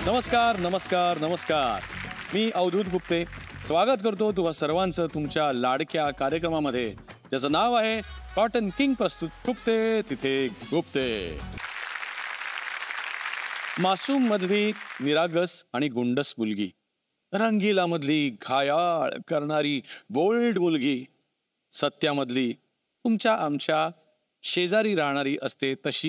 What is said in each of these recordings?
नमस्कार नमस्कार नमस्कार. मी अवधूत गुप्ते स्वागत करतो तुम्हा सर्वांचं तुमच्या लाडक्या कार्यक्रमामध्ये, ज्याचं नाव आहे कॉटन किंग प्रस्तुत गुप्ते तिथे गुप्ते. मासूम मधली निरागस आणि गुंडस मुलगी, रंगीला मधली घायाळ करणारी बोल्ड मुलगी, सत्यामधली तुमच्या आमच्या शेजारी राहणारी असते तशी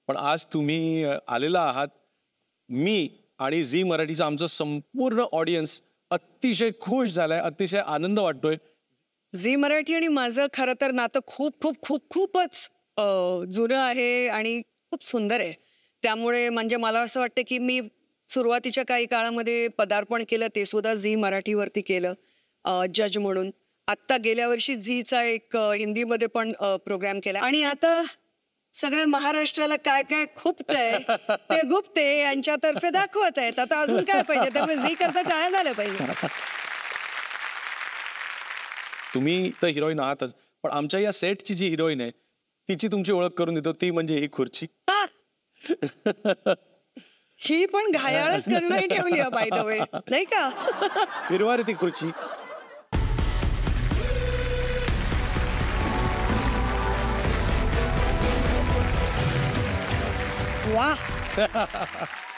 पण आज तुम्ही आलेला आहात. मी आणि झी मराठीचा आमचं संपूर्ण ऑडियन्स अतिशय खुश झालाय, अतिशय आनंद वाटतोय. झी मराठी आणि माझं खरं तर नातं खूप खूप खूप खूपच जुनं आहे आणि खूप सुंदर आहे. त्यामुळे म्हणजे मला असं वाटतं की मी सुरुवातीच्या काही काळामध्ये पदार्पण केलं, ते सुद्धा झी मराठीवरती केलं जज म्हणून. आत्ता गेल्या वर्षी झीचा एक हिंदीमध्ये पण प्रोग्राम केला आणि आता सगळ्या महाराष्ट्राला काय काय खुपतंय ते गुप्ते यांच्यातर्फे दाखवत आहेत. आता अजून काय पाहिजे, त्यामुळे झी करता काय झालं पाहिजे. तुम्ही तर हिरोईन आहातच, पण आमच्या या सेटची जी हिरोईन आहे तिची तुमची ओळख करून देतो, ती म्हणजे ही खुर्ची. ही पण घायाळच करून ठेवली आहे बाय द वे, नाही का. हिरवा रे ती खुर्ची. वाह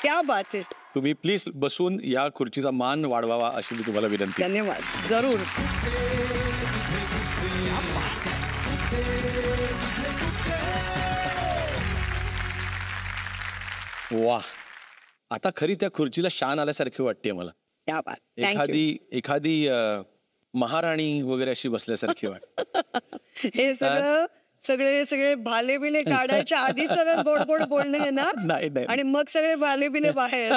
क्या बात आहे. तुम्ही प्लीज बसून या खुर्चीचा मान वाढवावा अशी मी तुम्हाला विनंती. धन्यवाद. जरूर. वाह, आता खरी त्या खुर्चीला शान आल्यासारखी वाटते मला. क्या बात. एखादी महाराणी वगैरे अशी बसल्यासारखी वाटते. हे सगळे भाले बिले काढायच्या आधी सगळं गोड गोड बोलणे आहे ना. नाही आणि मग सगळे भाले बिले बाहेर.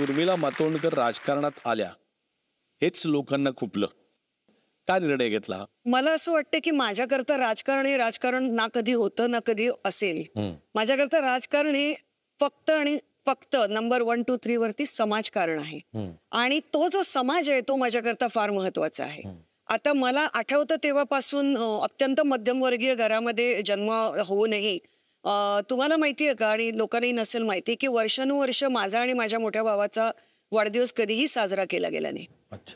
उर्मिला मातोंडकर राजकारणात आल्या हेच लोकांना खुपलं. काय निर्णय घेतला? मला असं वाटतं की माझ्याकरता राजकारण हे राजकारण ना कधी होतं ना कधी असेल. माझ्याकरता राजकारण हे फक्त आणि फक्त नंबर 1, 2, 3 वरती समाजकारण आहे. आणि तो जो समाज आहे तो माझ्याकरता फार महत्वाचा आहे. आता मला आठवतं तेव्हापासून अत्यंत मध्यमवर्गीय घरामध्ये जन्म होऊनही तुम्हाला माहिती आहे का, आणि लोकांनाही नसेल माहिती, की वर्षानुवर्ष माझा आणि माझ्या मोठ्या भावाचा वाढदिवस कधीही साजरा केला गेला नाही.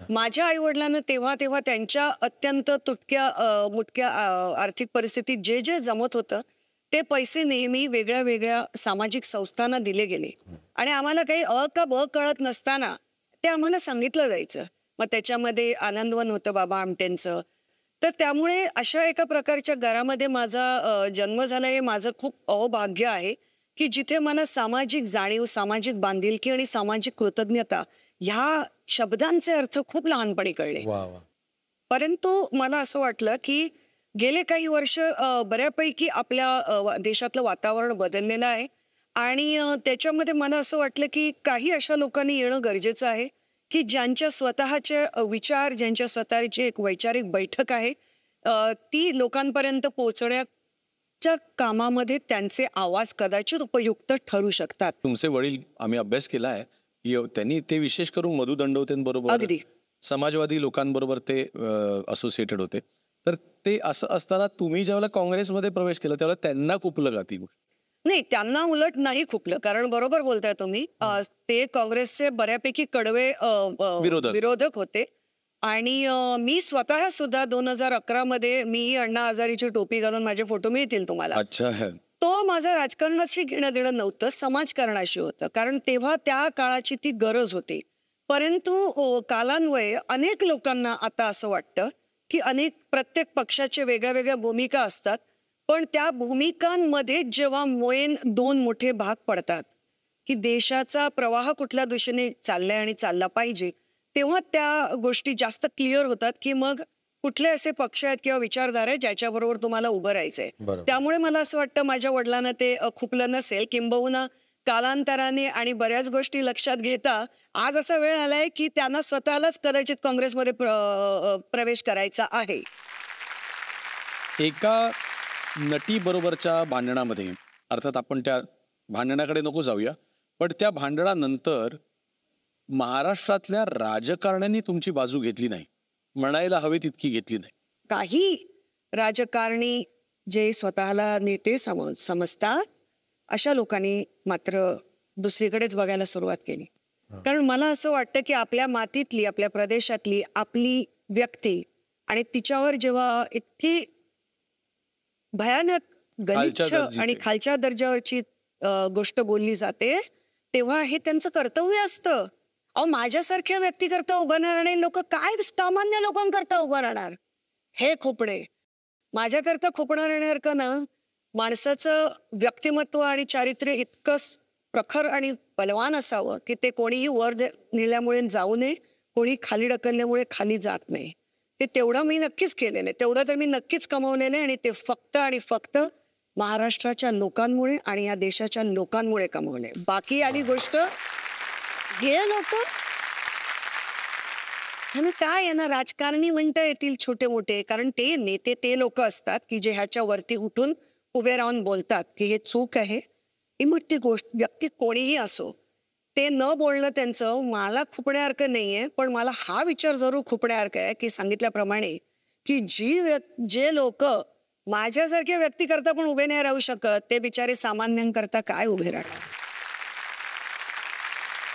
माझ्या आई वडिलांना तेव्हा त्यांच्या अत्यंत तुटक्या मुटक्या आर्थिक परिस्थितीत जे जे जमत होतं ते पैसे नेहमी वेगळ्या वेगळ्या सामाजिक संस्थांना दिले गेले. आणि आम्हाला काही अ का ब कळत नसताना ते आम्हाला सांगितलं जायचं. मग त्याच्यामध्ये आनंदवन होतं बाबा आमटेंचं. तर त्यामुळे अशा एका प्रकारच्या घरामध्ये माझा जन्म झाला. हे माझं खूप अभाग्य आहे की जिथे मला सामाजिक जाणीव, सामाजिक बांधिलकी आणि सामाजिक कृतज्ञता ह्या शब्दांचे अर्थ खूप लहानपणी कळले. परंतु मला असं वाटलं की गेले काही वर्ष बऱ्यापैकी आपल्या देशातलं वातावरण बदललेलं आहे. आणि त्याच्यामध्ये मला असं वाटलं की काही अशा लोकांनी येणं गरजेचं आहे की ज्यांच्या स्वतःचे विचार, ज्यांच्या स्वतःची एक वैचारिक बैठक आहे, ती लोकांपर्यंत पोहोचण्याच्या कामामध्ये त्यांचे आवाज कदाचित उपयुक्त ठरू शकतात. तुमचे वडील, आम्ही अभ्यास केला आहे की त्यांनी ते विशेष करून मधु दंडवतेंबरोबर, अगदी समाजवादी लोकांबरोबर ते असोसिएटेड होते. तर ते असं असताना तुम्ही ज्यावेळेला काँग्रेसमध्ये प्रवेश केला त्यावेळेला त्यांना खुपलं का ती गोष्ट? नाही, त्यांना उलट नाही खुपलं. कारण बरोबर बोलताय तुम्ही, ते काँग्रेसचे बऱ्यापैकी कडवे विरोधक होते. आणि मी स्वतः सुद्धा 2011 मध्ये मी अण्णा हजारेची टोपी घालून, माझे फोटो मिळतील तुम्हाला. अच्छा. तो माझं राजकारणाशी घेणं देणं नव्हतं, समाजकारणाशी होतं. कारण तेव्हा त्या काळाची ती गरज होती. परंतु कालान्वये अनेक लोकांना आता असं वाटतं की प्रत्येक पक्षाचे वेगळ्या वेगळ्या भूमिका असतात, पण त्या भूमिकांमध्ये जेव्हा दोन मोठे भाग पडतात की देशाचा प्रवाह कुठल्या दिशेने चाललाय आणि चालला पाहिजे, तेव्हा त्या गोष्टी जास्त क्लिअर होतात की मग कुठले असे पक्ष आहेत किंवा विचारधारा आहेत ज्याच्याबरोबर तुम्हाला उभं राहायचंय. त्यामुळे मला असं वाटतं माझ्या वडिलांना ते खुपलं नसेल. किंबहुना कालांतराने आणि बऱ्याच गोष्टी लक्षात घेता आज असा वेळ आलाय की त्यांना स्वतःलाच कदाचित काँग्रेसमध्ये प्रवेश करायचा आहे. एका नटी बरोबरच्या भांडणामध्ये, अर्थात आपण त्या भांडणाकडे नको जाऊया, पण त्या भांडणानंतर महाराष्ट्रातल्या राजकारण्यांनी तुमची बाजू घेतली नाही, म्हणायला हवी तितकी घेतली नाही. काही राजकारणी जे स्वतःला नेते समजतात अशा लोकांनी मात्र दुसरीकडेच बघायला सुरुवात केली. कारण मला असं वाटतं की आपल्या मातीतली, आपल्या प्रदेशातली आपली व्यक्ती आणि तिच्यावर जेव्हा इतकी भयानक गलिच्छ आणि खालच्या दर्जावरची गोष्ट बोलली जाते, तेव्हा हे त्यांचं कर्तव्य असतं. अहो, माझ्यासारख्या व्यक्तीकरता उभं राहणारे लोक काय सामान्य लोकांकरता उभं राहणार? हे खुपणे. माझ्याकरता खुपणार येण्यासारखं ना, माणसाचं व्यक्तिमत्व आणि चारित्र्य इतकं प्रखर आणि बलवान असावं की ते कोणीही वर नेल्यामुळे जाऊ नये, कोणी खाली ढकलल्यामुळे खाली जात नाही. ते तेवढं मी नक्कीच केलेलं आहे, तेवढं तर मी नक्कीच कमवलेलं आहे. आणि ते फक्त आणि फक्त महाराष्ट्राच्या लोकांमुळे आणि या देशाच्या लोकांमुळे कमवले. बाकी आली गोष्ट हे लोक काय आहे ना, राजकारणी म्हणता येतील छोटे मोठे, कारण ते नेते ते लोक असतात की जे ह्याच्या वरती उठून उभे राहून बोलतात की हे चूक आहे. मग ती गोष्ट व्यक्ती कोणीही असो, ते न बोलणं त्यांचं मला खुपण्यासारखं नाहीये. पण मला हा विचार जरूर खुपण्यासारखा आहे की सांगितल्याप्रमाणे की जे लोक माझ्यासारख्या व्यक्ती करता पण उभे नाही राहू शकत, ते बिचारे सामान्यांकरता काय उभे राहणार.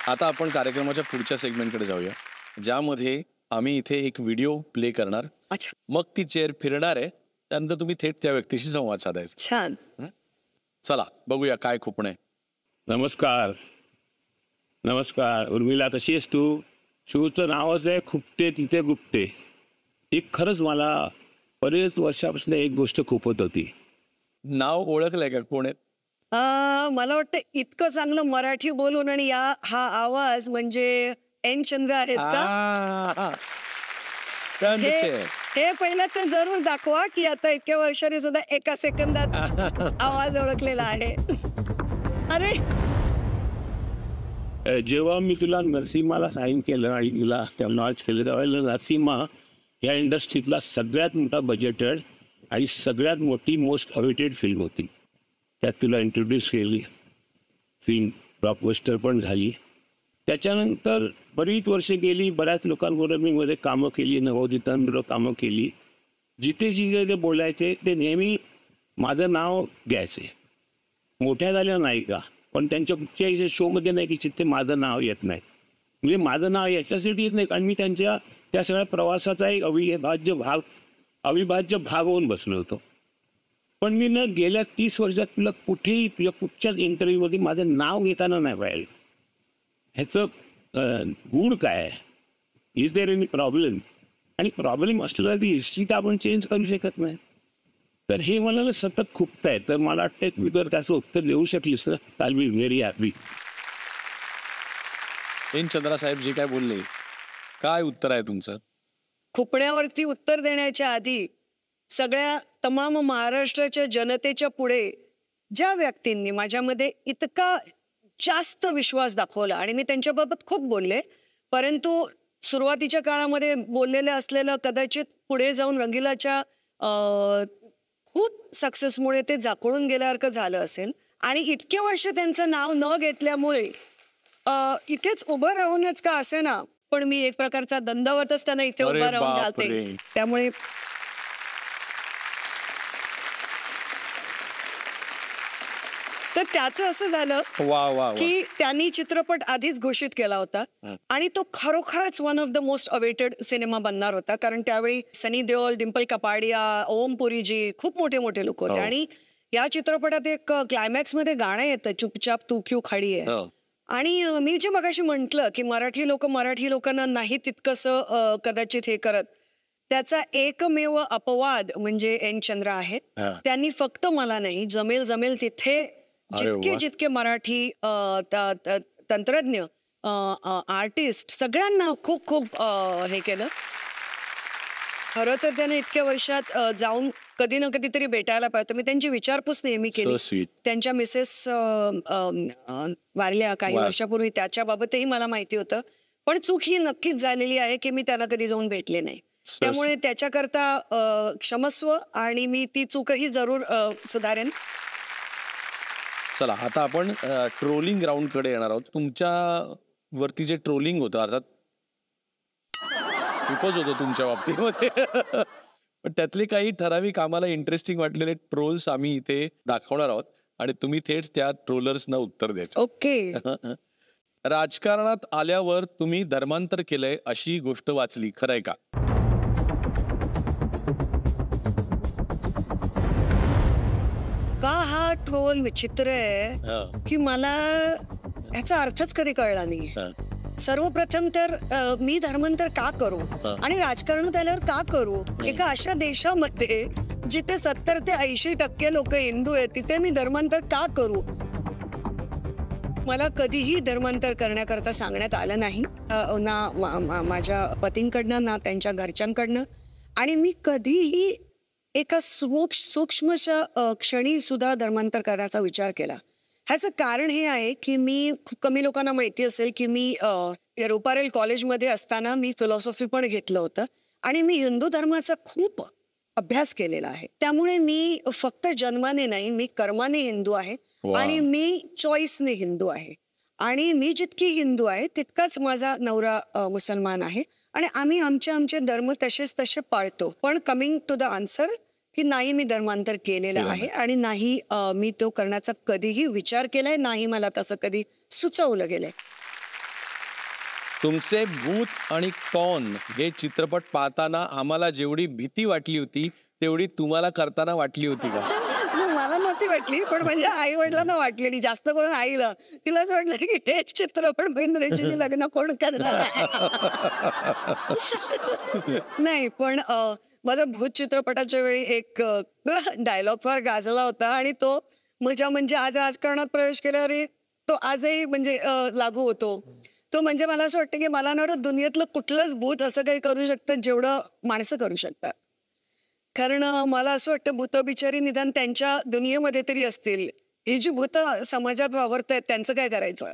आता आपण कार्यक्रमाच्या पुढच्या सेगमेंटकडे जाऊया, ज्यामध्ये आम्ही इथे एक व्हिडिओ प्ले करणार. अच्छा. मग ती चेअर फिरणार आहे, त्यानंतर तुम्ही थेट त्या व्यक्तीशी संवाद साधायचा. छान. चला बघूया काय खुपणे. नमस्कार. नमस्कार उर्मिला, कशी आहेस तू? शोचं नावच आहे खुपते तिथे गुप्ते. एक खरंच मला बरेच वर्षापासून एक गोष्ट खुपत होती. नाव ओळखलंय का, कोण आहे? मला वाटतं इतकं चांगलं मराठी बोलून आणि हा आवाज म्हणजे एन चंद्र आहेत का? हे पहिलं तर जरूर दाखवा की आता इतक्या वर्षांनी सुद्धा एका सेकंदात आवाज ओळखलेला आहे. अरे, जेव्हा मी तुला नरसिम्हाला साईन केलं आणि तुला लॉन्च केलं त्यावेळेला नरसिम्हा या इंडस्ट्रीतला सगळ्यात मोठा बजेटेड आणि सगळ्यात मोठी मोस्ट अवेटेड फिल्म होती. त्यात तुला इंट्रोड्यूस केली, फिल्म ब्लॉकबस्टर पण झाली. त्याच्यानंतर बरीच वर्षे गेली, बऱ्याच लोकांबरोबर मी मध्ये कामं केली, नवोदितांबरोबर कामं केली. जिथे जिथे ते बोलायचे ते नेहमी माझं नाव घ्यायचे. मोठ्या झाल्या नाही का, पण त्यांच्या कुठच्याही शोमध्ये नाही की जिथे माझं नाव येत नाही. म्हणजे माझं नाव याच्यासाठी येत नाही कारण मी त्यांच्या त्या सगळ्या प्रवासाचा एक अविभाज्य भाग होऊन बसलो होतो. पण मी न गेल्या 30 वर्षात तुला कुठेही तुझ्या कुठच्याच इंटरव्ह्यूमध्ये माझं नाव घेताना नाही पाहिजे. ह्याचं गुण काय आहे? Is there any problem? आणि प्रॉब्लेम असला ती हिस्ट्री तर आपण चेंज करू शकत नाही. तर हे मला सतत खुपत आहे. तर मला वाटतं तुम्ही जर त्याचं उत्तर देऊ शकलीस तर I be very happy. N Chandra साहेब जे काय बोलले, काय उत्तर आहे तुमचं? खुपण्यावरती उत्तर देण्याच्या आधी सगळ्या तमाम महाराष्ट्राच्या जनतेच्या पुढे ज्या व्यक्तींनी माझ्यामध्ये इतका जास्त विश्वास दाखवला आणि मी त्यांच्याबाबत खूप बोलले, परंतु सुरुवातीच्या काळामध्ये बोललेलं असलेलं कदाचित पुढे जाऊन रंगीलाच्या खूप सक्सेसमुळे ते जाकळून गेल्यासारखं झालं असेल आणि इतके वर्ष त्यांचं नाव न घेतल्यामुळे इथेच उभं राहूनच का असे ना, पण मी एक प्रकारचा दंडवतच त्यांना इथे अरे उभा राहून बापरे. घालते. त्यामुळे तर त्याचं असं झालं वा वा वा. की त्यांनी चित्रपट आधीच घोषित केला होता आणि तो खरोखरच one of the most awaited cinema बनणार होता, कारण त्यावेळी सनी देओल, डिम्पल कपाडिया, ओम पुरीजी खूप मोठे मोठे लोक होते. हो. आणि या चित्रपटात एक क्लायमॅक्स मध्ये गाणं येतं, चुपचाप तू क्यू खडी आहे. हो. आणि मी जे मगाशी म्हंटल की मराठी लोकांना नाही तितकंसं कदाचित हे करत, त्याचा एकमेव अपवाद म्हणजे एन चंद्र आहेत. हा. त्यांनी फक्त मला नाही, जमेल जमेल तिथे जितके वा. जितके मराठी तंत्रज्ञ, आर्टिस्ट, सगळ्यांना खूप खूप हे केलं. खरं तर त्याने इतक्या वर्षात जाऊन कधी ना कधीतरी भेटायला पाहिजे. मी त्यांची विचारपूस नेहमी केली. So sweet. त्यांच्या मिसेस वारल्या काही वा. वर्षापूर्वी, त्याच्याबाबतही मला माहिती होतं. पण चूक ही नक्कीच झालेली आहे की मी त्याला कधी जाऊन भेटले नाही. त्यामुळे त्याच्याकरता क्षमस्व, आणि मी ती चूकही जरूर सुधारेन. चला आता आपण ट्रोलिंग ग्राउंड कडे येणार आहोत. तुमच्या वरती जे ट्रोलिंग होतं, अर्थात खूपच होतं तुमच्या बाबतीमध्ये, पण त्यातले काही ठराविक आम्हाला इंटरेस्टिंग वाटलेले ट्रोल्स आम्ही इथे दाखवणार आहोत आणि तुम्ही थेट त्या ट्रोलर्सना उत्तर द्यायचं. ओके. राजकारणात आल्यावर तुम्ही धर्मांतर केलंय अशी गोष्ट वाचली, खरंय का? का हा ट्रोल विचित्र आहे की मला ह्याचा अर्थच कधी कळला नाही. सर्वप्रथम तर मी धर्मांतर का करू आणि राजकारणात आल्यावर का करू? एका अशा देशामध्ये जिथे 70 ते 80% लोक हिंदू आहेत, तिथे मी धर्मांतर का करू? मला कधीही धर्मांतर करण्याकरता सांगण्यात आलं नाही, ना माझ्या पतींकडनं ना त्यांच्या घरच्यांकडनं. आणि मी कधीही एका सूक्ष्मशा क्षणी सुद्धा धर्मांतर करण्याचा विचार केला. ह्याचं कारण हे आहे की मी, खूप कमी लोकांना माहिती असेल की मी रुपारेल कॉलेजमध्ये असताना मी फिलॉसॉफी पण घेतलं होतं आणि मी हिंदू धर्माचा खूप अभ्यास केलेला आहे. त्यामुळे मी फक्त जन्माने नाही, मी कर्माने हिंदू आहे आणि मी चॉईसने हिंदू आहे. आणि मी जितकी हिंदू आहे तितकाच माझा नवरा मुसलमान आहे आणि आम्ही आमचे धर्म तसे पाळतो. पण कमिंग टू द आन्सर की नाही, मी धर्मांतर केलेलं आहे आणि नाही मी तो करण्याचा कधीही विचार केलाय, नाही मला तसं कधी सुचवलं गेलंय. तुमचे भूत आणि कॉन हे चित्रपट पाहताना आम्हाला जेवढी भीती वाटली होती तेवढी तुम्हाला करताना वाटली होती का? मला नव्हती वाटली, पण माझ्या आई वडिलांना वाटलेली, जास्त करून आईला. तिलाच वाटलं की हे चित्रपट महेंद्रची लग्न कोण करणार. नाही, पण माझा भूत चित्रपटाच्या वेळी एक डायलॉग फार गाजला होता आणि तो म्हणजे आज राजकारणात प्रवेश केल्यावर तो आजही म्हणजे लागू होतो. तो म्हणजे मला असं वाटतं की मला ना दुनियेतलं कुठलंच भूत असं काही करू शकतं जेवढं माणसं करू शकतात. कारण मला असं वाटतं भूत बिचारी निदान त्यांच्या दुनियेमध्ये तरी असतील. ही जी भूत समाजात वावरत आहेत त्यांचं काय करायचं?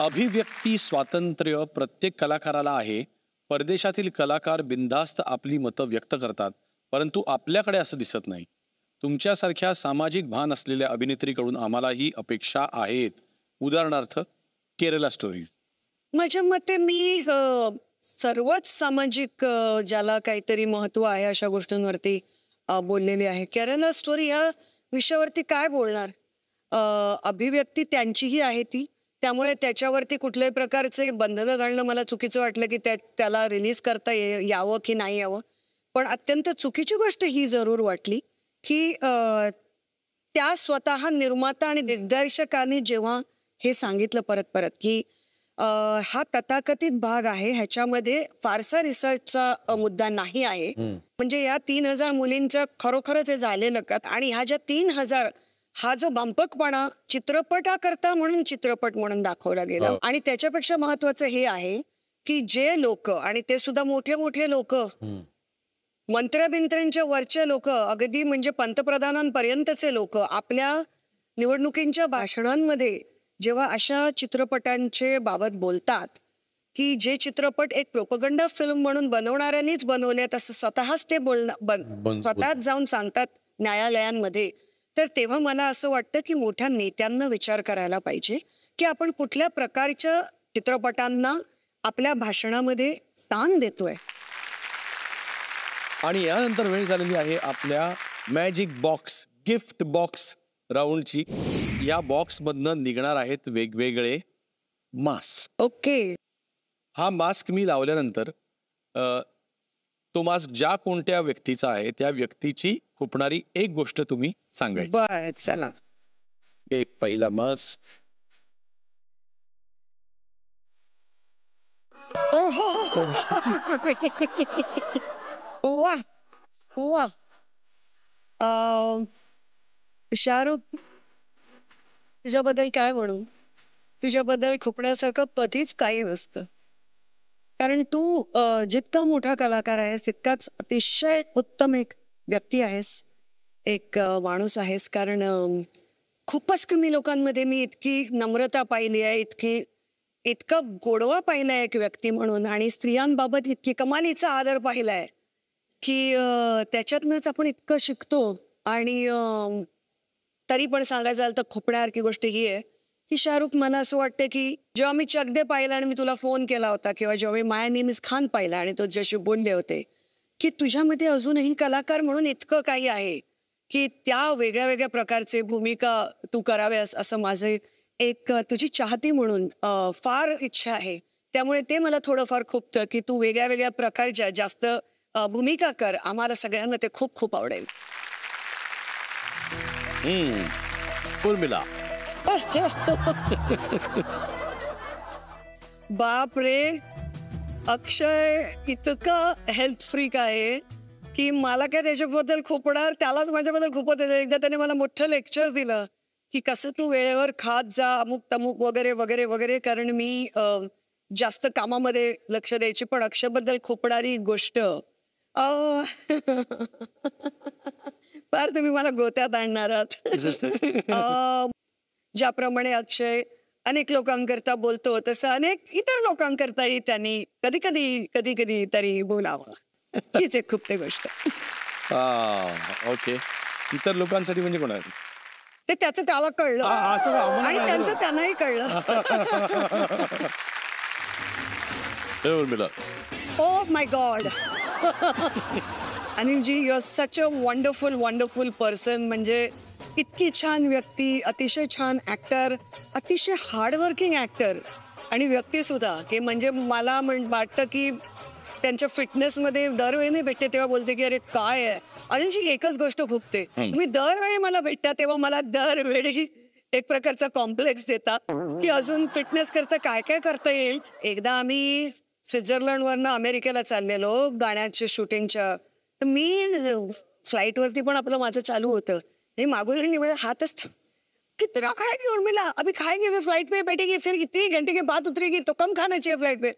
अभिव्यक्ती स्वातंत्र्य प्रत्येक कलाकाराला आहे. परदेशातील कलाकार बिनधास्त आपली मतं व्यक्त करतात, परंतु आपल्याकडे असं दिसत नाही. तुमच्यासारख्या सामाजिक भान असलेल्या अभिनेत्रीकडून आम्हाला ही अपेक्षा आहेत. उदाहरणार्थ केरला स्टोरीज. माझ्या मते मी सर्वच सामाजिक ज्याला काहीतरी महत्व आहे अशा गोष्टींवरती बोललेली आहे. केरला स्टोरी या विषयावरती काय बोलणार? अभिव्यक्ती त्यांचीही आहे ती, त्यामुळे त्याच्यावरती कुठल्याही प्रकारचे बंधनं घालणं मला चुकीचं वाटलं की त्याला रिलीज करता यावं की नाही यावं. पण अत्यंत चुकीची गोष्ट ही जरूर वाटली की त्या स्वतः निर्माता आणि दिग्दर्शकांनी जेव्हा हे सांगितलं परत परत की हा तथाकथित भाग आहे, ह्याच्यामध्ये फारसा रिसर्चचा मुद्दा नाही आहे. म्हणजे या 3000 मुलींचं खरोखरच हे झालेलं का? आणि ह्या ज्या 3000 हा जो बंपकपणा चित्रपटाकरता म्हणून चित्रपट म्हणून दाखवला गेला. आणि त्याच्यापेक्षा महत्वाचं हे आहे की जे लोक, आणि ते सुद्धा मोठे मोठे लोक, मंत्र्यांच्या वरचे लोक, अगदी म्हणजे पंतप्रधानांपर्यंतचे लोक आपल्या निवडणुकींच्या भाषणांमध्ये जेव्हा अशा चित्रपटांचे बाबत बोलतात की जे चित्रपट एक प्रोपगंडा फिल्म म्हणून बनवणाऱ्यांनीच बनवले, तसं स्वतःच ते स्वतःच जाऊन सांगतात न्यायालयांमध्ये, तर तेव्हा मला असं वाटतं की मोठ्या नेत्यांना विचार करायला पाहिजे की आपण कुठल्या प्रकारच्या चित्रपटांना आपल्या भाषणामध्ये स्थान देतोय. आणि यानंतर वेळ झालेली आहे आपल्या मॅजिक बॉक्स गिफ्ट बॉक्स राऊंडची. या बॉक्समधनं निघणार आहेत वेगवेगळे मास्क. ओके. हा मास्क मी लावल्यानंतर तो मास्क ज्या कोणत्या व्यक्तीचा आहे त्या व्यक्तीची खुपणारी एक गोष्ट तुम्ही सांगायची. बर, चला. एक पहिला मास्क. वा वा. शाहरुख, तुझ्याबद्दल काय म्हणू? तुझ्याबद्दल खुपण्यासारखं कधीच काही नसतं. कारण तू जितका मोठा कलाकार आहेस तितकाच अतिशय उत्तम एक व्यक्ती आहेस, एक माणूस आहेस. कारण खूपच कमी लोकांमध्ये मी इतकी नम्रता पाहिली आहे, इतका गोडवा पाहिलाय एक व्यक्ती म्हणून, आणि स्त्रियांबाबत इतकी कमालीचा आदर पाहिलाय की त्याच्यातनंच आपण इतकं शिकतो. आणि तरी पण सांगायचं झालं तर खुपण्यासारखी गोष्ट ही आहे की शाहरुख, मला असं वाटतं की जेव्हा मी चक दे पाहिला आणि मी तुला फोन केला होता, किंवा जेव्हा मी माय नेम इज खान पाहिला आणि तो जशी बोलले होते की तुझ्यामध्ये अजूनही कलाकार म्हणून इतकं काही आहे की त्या वेगळ्या वेगळ्या प्रकारचे भूमिका तू कराव्यास, असं माझे एक तुझी चाहती म्हणून फार इच्छा आहे. त्यामुळे ते मला थोडंफार खुपतं की तू वेगळ्या वेगळ्या प्रकारच्या जास्त भूमिका कर. आम्हाला सगळ्यांना ते खूप खूप आवडेल. उर्मिला. बाप रे, अक्षय इतका हेल्थ फ्रीक आहे की मला काय त्याच्याबद्दल खुपणार, त्यालाच माझ्याबद्दल खुपत आहे. एकदा त्याने मला मोठं लेक्चर दिलं की कसं तू वेळेवर खात जा, अमुक तमुक वगैरे वगैरे वगैरे. कारण मी जास्त कामामध्ये लक्ष द्यायची, पण अक्षयबद्दल खुपणारी गोष्ट फार तुम्ही मला गोत्यात आणणार आहात. ज्याप्रमाणे अक्षय अनेक लोकांकरता बोलतो, तसं अनेक इतर लोकांकरताही त्यांनी कधी कधी कधी कधी तरी बोलावं. हीच एक खूप ते गोष्ट. ओके. इतर लोकांसाठी म्हणजे कोण आहे ते? त्याचं त्याला कळलं आणि त्यांचं त्यांनाही कळलं. Urmila. Oh my god. Anilji, you are such a wonderful wonderful person. म्हणजे इतकी छान व्यक्ती, अतिशय छान ऍक्टर, अतिशय हार्डवर्किंग ऍक्टर आणि व्यक्ती सुद्धा. की म्हणजे मला वाटतं की त्यांच्या फिटनेसमध्ये दरवेळी मी भेटते तेव्हा बोलते की अरे काय आहे. अनिलजी, एकच गोष्ट खूपते, तुम्ही दरवेळी मला भेटता तेव्हा मला दरवेळी एक प्रकारचा कॉम्प्लेक्स देता की अजून फिटनेस करता काय काय करता येईल. एकदा आम्ही स्वित्झर्लंडवरनं अमेरिकेला चाललेलो गाण्याच्या शूटिंगच्या, तर मी फ्लाईटवरती पण आपलं माझं चालू होतं. हे मागून हातच कि तेरा खाएगी उर्मिला, अभी खाएंगे, फिर फ्लाइट पे बैठेगी, फिर इतनी घंटे के बाद उतरेगी, तो कम खाना चाहिए फ्लाइट पे.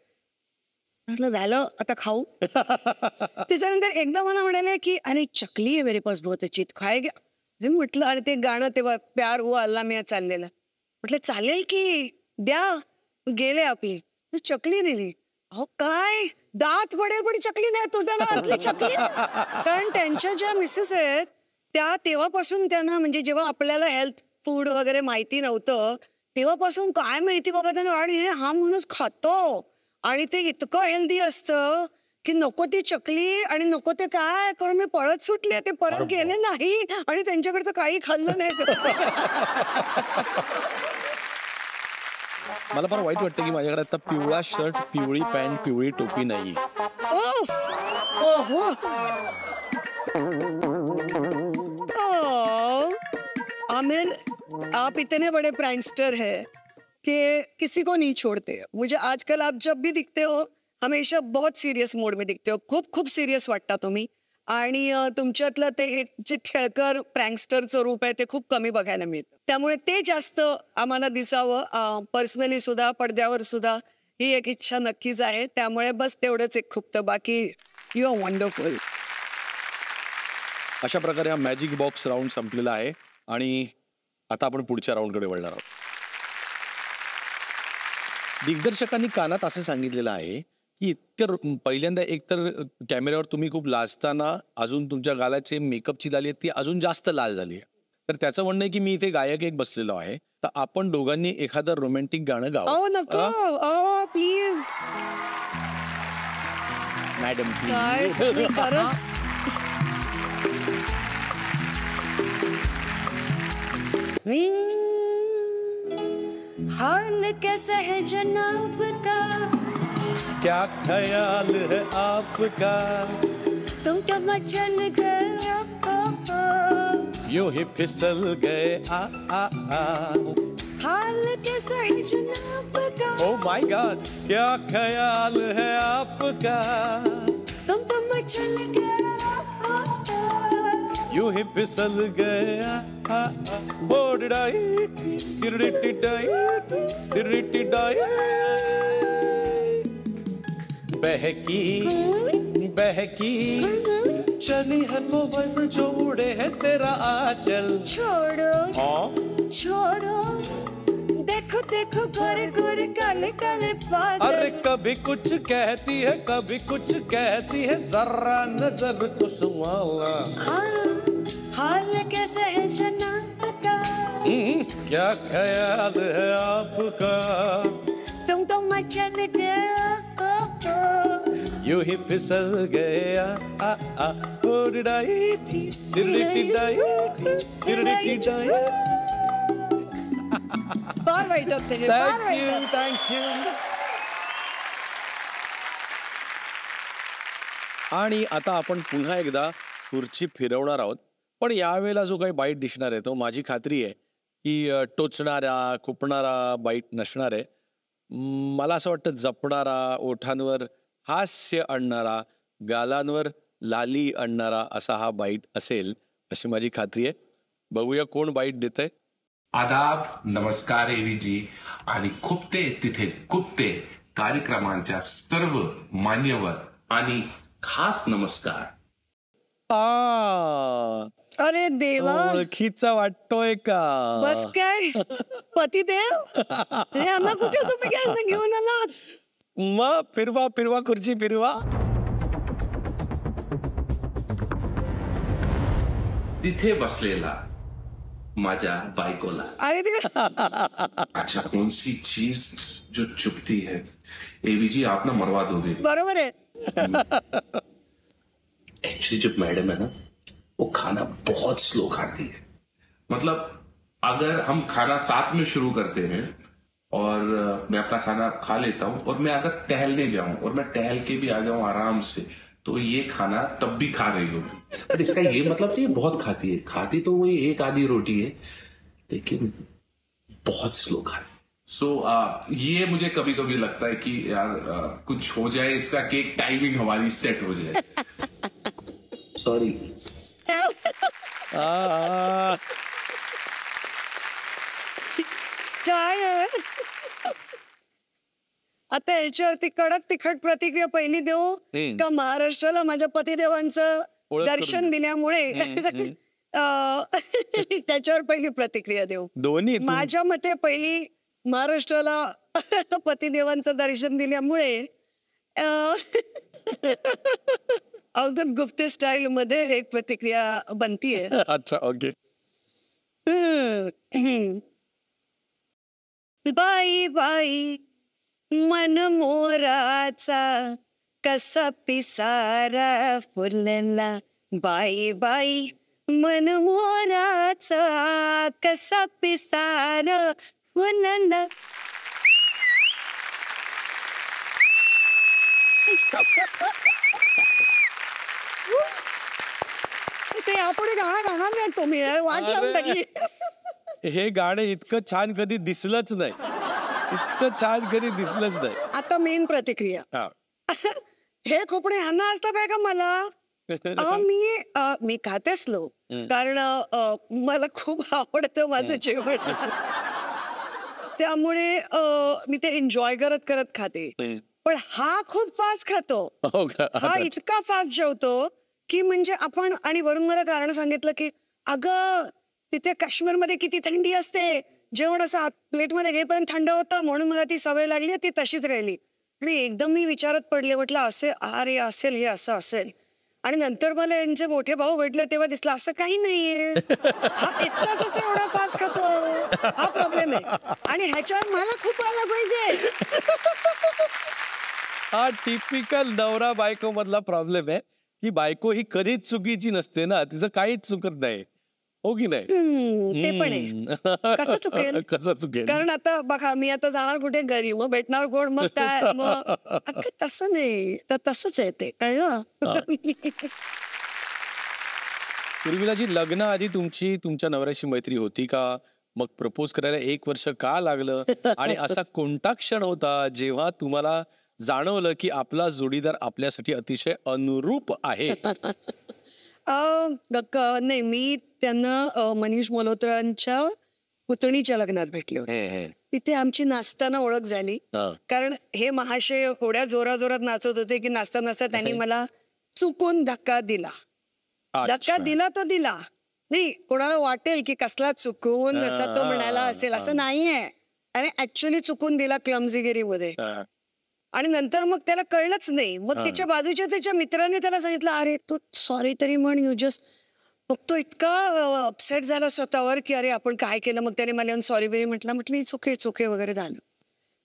म्हटलं झालं आता खाऊ. त्याच्यानंतर एकदा मला म्हणाले की अरे चकली आहे मेरे पास बहुत अच्छी, खाएगी. म्हटलं अरे ते गाणं तेव्हा प्यार हुआ अल्लाह मियां चाललेलं. म्हटलं चालेल की द्या. गेले आपली, चकली दिली. अहो काय दात पडेल पण चकली नाही तुझ्या चकली. कारण त्यांच्या ज्या मिसेस आहेत त्या तेव्हापासून त्यांना, म्हणजे जेव्हा आपल्याला हेल्थ फूड वगैरे माहिती नव्हतं तेव्हापासून काय माहिती बाबा त्यांना, आणि हा माणूस खातो आणि ते इतकं हेल्दी असतं की नको ती चकली आणि नको ते काय करून मी पळत सुटले. ते परत गेले नाही आणि त्यांच्याकडचं काही खाल्लं नाही. मला फार वाईट वाटतं की माझ्याकडे आता पिवळा शर्ट, पिवळी पॅन्ट, पिवळी टोपी नाही. आमिर, आप इतने बड़े प्रैंकस्टर हैं कि किसी को नहीं छोड़ते. मुझे आजकल आप जब भी दिखते हो हमेशा बहुत सीरियस मोड में दिखते हो. खूप खूप सिरियस वाटता तुम्ही. आणि तुमच्यातलं ते एक जे खेळकर प्रँकस्टरचं रूप आहे ते खूप कमी बघायला मिळतं. त्यामुळे ते जास्त आम्हाला दिसावं पर्सनली सुद्धा, पडद्यावर सुद्धा, ही एक इच्छा नक्कीच आहे. त्यामुळे बस तेवढंच एक खूपतं. बाकी यू आर वंडरफुल. अशा प्रकारे हा मॅजिक बॉक्स राऊंड संपलेला आहे आणि आता आपण पुढच्या राऊंडकडे वळणार आहोत. दिग्दर्शकांनी कानात असं सांगितलेलं आहे की इतकं पहिल्यांदा एकतर कॅमेऱ्यावर तुम्ही खूप लाजताना अजून तुमच्या गालाचे मेकअपची लाली आहे ती अजून जास्त लाल झाली आहे. तर त्याचं म्हणणं आहे की मी इथे गायक एक बसलेलो आहे, तर आपण दोघांनी एखादं रोमॅन्टिक गाणं गावं. नको प्लीज. मॅडम काय तुम्ही खरंच हाल कैसा है जनाब का, क्या ख्याल है आपका, तुम तो मचल गए यूं ही फिसल गए आ आ आ. हाल कैसा है जनाब का, ओ माय गॉड, क्या ख्याल है आपका, तुम तो मचल गए यूं ही फिसल गए आ आ आ. बोडडाई तिरडिटिडाई तिरडिटिडाई. बहकी बहकी चली है पवन जो उड़े है तेरा आंचल. छोड़ो हाँ छोड़ो, देखो देखो गोरे गोरे काले काले बादल. अरे कभी कुछ कहती है कभी कुछ कहती है, जरा नजर तो संभाला. हाँ, हाल कैसा है जनाब का, क्या ख्याल है आपका, तुम तो मचल गए यूं ही फिसल गए आ आ आ. बोडडाई तिरडिटिडाई तिरडिटिडाई. फार वाईट होते हे, फार थँक वाईट यू होते. Thank you. आणि आता आपण पुन्हा एकदा खुर्ची फिरवणार आहोत, पण यावेळेला जो काही बाईट दिसणार आहे तो माझी खात्री आहे की टोचणारा खुपणारा बाईट नसणार आहे. मला असं वाटतं जपणारा, ओठांवर हास्य आणणारा, गालांवर लाली आणणारा असा हा बाईट असेल अशी माझी खात्री आहे. बघूया कोण बाईट देतंय. आदाब, नमस्कार एव्हीजी आणि खुपते तिथे खुपते कार्यक्रमांच्या सर्व मान्यवर आणि खास नमस्कार. अरे देवा, ओळखीचा वाटतोय का? बस काय पतिदेव, यांना कुठे तुम्ही घ्यायला घेऊन आलात? मग फिरवा फिरवा खुर्ची फिरवा. तिथे बसलेला माझ्या बायकोला. अरे देवा, अच्छा, कौन सी चीज जो चुपती है एवीजी, आप ना मरवा दोगे. बरोबर आहे. एक्चुअली जो मैडम है ना वो खाना बहुत स्लो खाती है. मतलब अगर हम खाना साथ में शुरू करते हैं और मैं अपना खाना खा लेता हूं और मैं अगर टहलने जाऊं और मैं टहल के भी आ जाऊं आराम से, तो ये खाना तब भी खा रही होगी. बट इसका ये मतलब नहीं बहुत खाती है, खाती तो वही एक आधी रोटी है लेकिन बहुत स्लो खाती. सो ये मुझे कभी कभी लगता है कि यार कुछ हो जाए इसका, केक टाइमिंग हमारी सेट हो जाए. सॉरी. काय आहे? आता याच्यावरती कडक तिखट प्रतिक्रिया पहिली देऊ का महाराष्ट्राला माझ्या पतिदेवांचं ओळख करून दर्शन दे. दिल्यामुळे त्याच्यावर पहिली प्रतिक्रिया देऊ? दोन्ही माझ्या मते पहिली महाराष्ट्राला पतिदेवांचं दर्शन दिल्यामुळे अवधूत गुप्ते स्टाईल मध्ये एक प्रतिक्रिया बनतीये. अच्छा ओके. बाई बाई मन मोराचा कसा पिसारा फुलला, बाई बाई मन मोराचा कसा पिसारा फुलला. ते आपण गाणं गाणार नाही तुम्ही, वाट लावून टाकली. हे गाणं इतकं छान कधी दिसलंच नाही, इतकं छान कधी दिसलंच नाही. आता मेन प्रतिक्रिया. हा. हे खोपडे ह्यांना असतं पाहिजे का मला? मी खाते स्लो, कारण मला खूप आवडतं माझं जेवण. त्यामुळे मी ते एन्जॉय करत करत खाते. पण हा खूप फास्ट खातो. हो का? हा इतका फास्ट जेवतो की म्हणजे आपण, आणि वरून मला कारण सांगितलं की अगं तिथे काश्मीरमध्ये किती थंडी असते, जेवण असं प्लेटमध्ये घेईपर्यंत थंड होतं, म्हणून मला ती सवय लागली, ती तशीच राहिली. आणि एकदम मी विचारात पडले, म्हटलं असे अरे असेल, हे असं असेल. आणि नंतर मला यांचे मोठे भाऊ भेटले तेव्हा दिसलं असं काही नाहीये, हा एकटाच असं एवढा फास्ट खातो, हा प्रॉब्लेम आहे. आणि ह्याच्यावर मला खूप आला पाहिजे. हा टिपिकल नवरा बायको मधला प्रॉब्लेम आहे की बायको ही कधीच चुकीची नसते ना, तिचं काहीच चुकत नाही, हो की नाही? ते पण आहे. कसं चुकेल? कसं चुकेल? कारण आता बघा, मी आता जाणार कुठे घरी, मग भेटणार कोण, मग काय, मग अगं तसं नाही, तर तसंच आहे ते, कळलं? उर्मिलाजी, लग्नाआधी तुमच्या नवऱ्याशी मैत्री होती का? मग प्रपोज करायला 1 वर्ष का लागलं? आणि असा कोणता क्षण होता जेव्हा तुम्हाला जाणवलं की आपला जोडीदार आपल्यासाठी अतिशय अनुरूप आहे? नाही, मी त्यांना मनीष मल्होत्रांच्या पुतणीच्या लग्नात भेटले होते. तिथे आमची नाचताना ओळख झाली. कारण हे महाशय एवढ्या जोराजोरात नाचत होते की नाचता नाचता त्यांनी मला चुकून धक्का दिला. धक्का दिला तो दिला नाही, कोणाला वाटेल की कसला चुकून असा तो म्हणायला असेल, असं नाहीये. आणि ऍक्च्युअली चुकून दिला क्लमझीगिरीमध्ये. आणि नंतर मग त्याला कळलंच नाही. मग त्याच्या बाजूच्या त्याच्या मित्राने त्याला सांगितलं, अरे तू सॉरी तरी म्हण, यू जस्ट. मग तो इतका अपसेट झाला स्वतःवर की अरे आपण काय केलं. मग त्याने मला सॉरी बिरी म्हटलं इट्स ओके वगैरे झालं.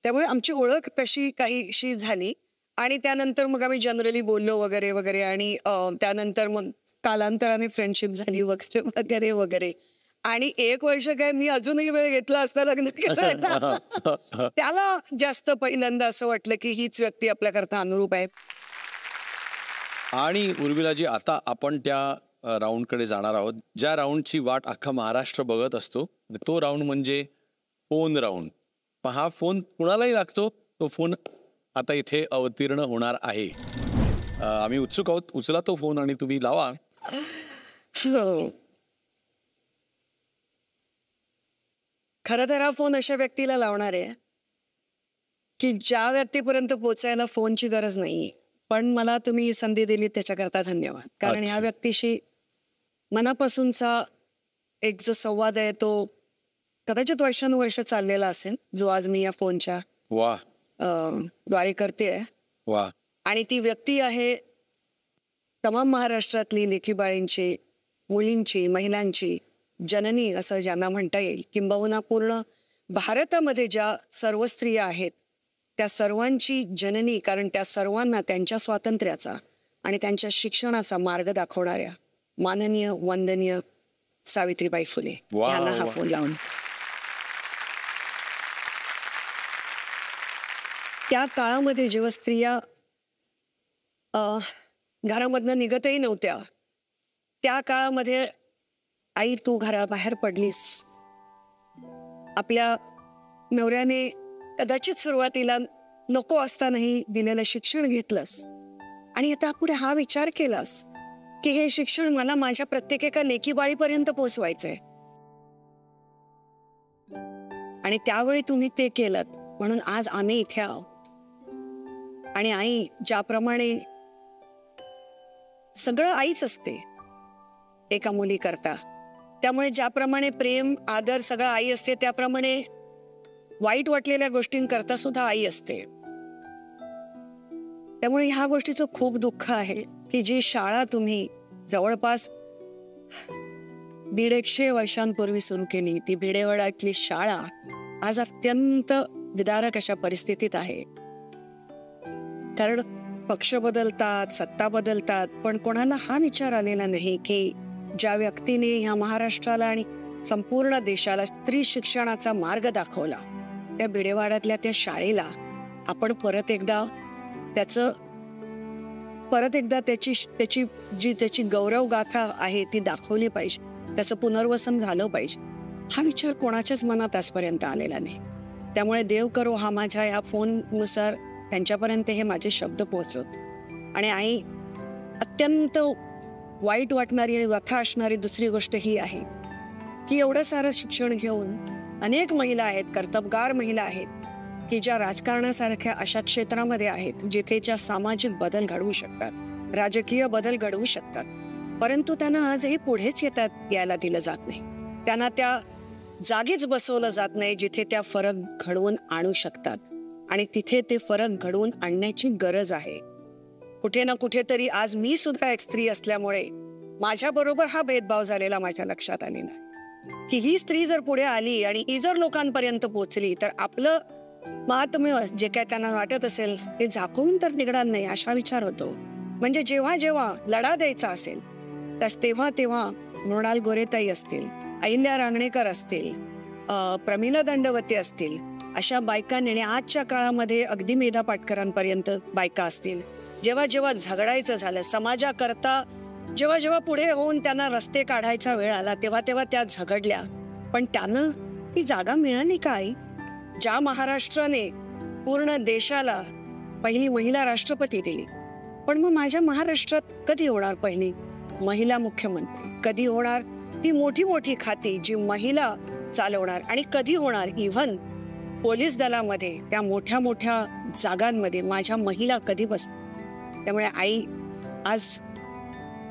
त्यामुळे आमची ओळख तशी काहीशी झाली. आणि त्यानंतर मग आम्ही जनरली बोललो वगैरे वगैरे. आणि त्यानंतर मग कालांतराने फ्रेंडशिप झाली वगैरे वगैरे वगैरे. आणि 1 वर्ष काय मी अजूनही वेळ घेतला असता लग्न करायला. त्याला जास्त पहिल्यांदा असं वाटलं की हीच व्यक्ती आपल्याकरता अनुरूप आहे. आणि उर्मिलाजी, आता आपण त्या राऊंडकडे जाणार आहोत, ज्या राऊंडची वाट अख्खा महाराष्ट्र बघत असतो. तो राऊंड म्हणजे फोन राऊंड. हा फोन कुणालाही लागतो, तो फोन आता इथे अवतीर्ण होणार आहे. आम्ही उत्सुक आहोत. उचला तो फोन आणि तुम्ही लावा. खरं तर हा फोन अशा व्यक्तीला लावणार आहे की ज्या व्यक्तीपर्यंत पोचायला फोनची गरज नाहीये, पण मला तुम्ही ही संधी दिली त्याच्याकरता धन्यवाद. कारण ह्या व्यक्तीशी मनापासूनचा एक जो संवाद आहे तो कदाचित वर्षानुवर्ष चाललेला असेल, जो आज मी या फोनच्या द्वारे करते. आणि ती व्यक्ती आहे तमाम महाराष्ट्रातली लेकीबाळींची, मुलींची, महिलांची जननी असं ज्यांना म्हणता येईल. किंबहुना पूर्ण भारतामध्ये ज्या सर्व स्त्रिया आहेत त्या सर्वांची जननी. कारण त्या सर्वांना त्यांच्या स्वातंत्र्याचा आणि त्यांच्या शिक्षणाचा मार्ग दाखवणाऱ्या माननीय वंदनीय सावित्रीबाई फुले यांना हा फोन लावून. त्या काळामध्ये जेव्हा स्त्रिया घरामधनं निघतही नव्हत्या, त्या काळामध्ये आई तू घराबाहेर पडलीस, आपल्या नवऱ्याने कदाचित सुरुवातीला नको असतानाही दिलेलं शिक्षण घेतलंस आणि आता पुढे हा विचार केलास की हे शिक्षण मला माझ्या प्रत्येक एका लेकीबाळीपर्यंत पोहोचवायचंय. आणि त्यावेळी तुम्ही ते केलं म्हणून आज आम्ही इथे आहोत. आणि आई ज्याप्रमाणे सगळं आईच असते एका मुली करता, त्यामुळे ज्याप्रमाणे प्रेम आदर सगळं आई असते, त्याप्रमाणे वाईट वाटलेल्या गोष्टींकरता सुद्धा आई असते. त्यामुळे ह्या गोष्टीचं खूप दुःख आहे की जी शाळा तुम्ही जवळपास 150 वर्षांपूर्वी सुरू केली, ती भिडेवाड्यातली शाळा आज अत्यंत विदारक अशा परिस्थितीत आहे. कारण पक्ष बदलतात, सत्ता बदलतात, पण कोणाला हा विचार आलेला नाही की ज्या व्यक्तीने ह्या महाराष्ट्राला आणि संपूर्ण देशाला स्त्री शिक्षणाचा मार्ग दाखवला, त्या भिडेवाड्यातल्या त्या शाळेला आपण परत एकदा त्याची गौरव गाथा आहे ती दाखवली पाहिजे, त्याचं पुनर्वसन झालं पाहिजे. हा विचार कोणाच्याच मनात आजपर्यंत आलेला नाही. त्यामुळे देव करो हा माझ्या ह्या फोननुसार त्यांच्यापर्यंत हे माझे शब्द पोहोचवत. आणि आई, अत्यंत वाईट वाटणारी आणि व्यथा असणारी दुसरी गोष्ट ही आहे की एवढं सारं शिक्षण घेऊन अनेक महिला आहेत, कर्तबगार महिला आहेत की ज्या राजकारणासारख्या अशा क्षेत्रामध्ये आहेत जिथे ज्या सामाजिक बदल घडवू शकतात, राजकीय बदल घडवू शकतात, परंतु त्यांना आजही पुढेच यायला दिलं जात नाही. त्यांना त्या जागीच बसवलं जात नाही जिथे त्या फरक घडवून आणू शकतात, आणि तिथे ते फरक घडवून आणण्याची गरज आहे. कुठे ना कुठेतरी आज मी सुद्धा एक स्त्री असल्यामुळे माझ्या बरोबर हा भेदभाव झालेला माझ्या लक्षात आलेला आहे की ही स्त्री जर पुढे आली आणि ही जर लोकांपर्यंत पोहोचली तर आपलं महात्म्य जे काय त्यांना वाटत असेल ते झाकून तर निघणार नाही, असा विचार होतो. म्हणजे जेव्हा जेव्हा लढा द्यायचा असेल तेव्हा तेव्हा मृणाल गोरेताई असतील, अहिल्या रांगणेकर असतील, प्रमिला दंडवते असतील, अशा बायका नेणे आजच्या काळामध्ये अगदी मेधा पाटकरांपर्यंत बायका असतील. जेव्हा जेव्हा झगडायचं झालं समाजाकरता, जेव्हा जेव्हा पुढे होऊन त्यांना रस्ते काढायचा वेळ आला तेव्हा तेव्हा त्या झगडल्या. पण त्यानं ती जागा मिळाली काय? ज्या महाराष्ट्राने पूर्ण देशाला पहिली महिला राष्ट्रपती दिली, पण मग माझ्या महाराष्ट्रात कधी होणार पहिली महिला मुख्यमंत्री? कधी होणार ती मोठी मोठी खाती जी महिला चालवणार? आणि कधी होणार इव्हन पोलीस दलामध्ये त्या मोठ्या मोठ्या जागांमध्ये माझ्या महिला कधी बसतात? त्यामुळे आई, आज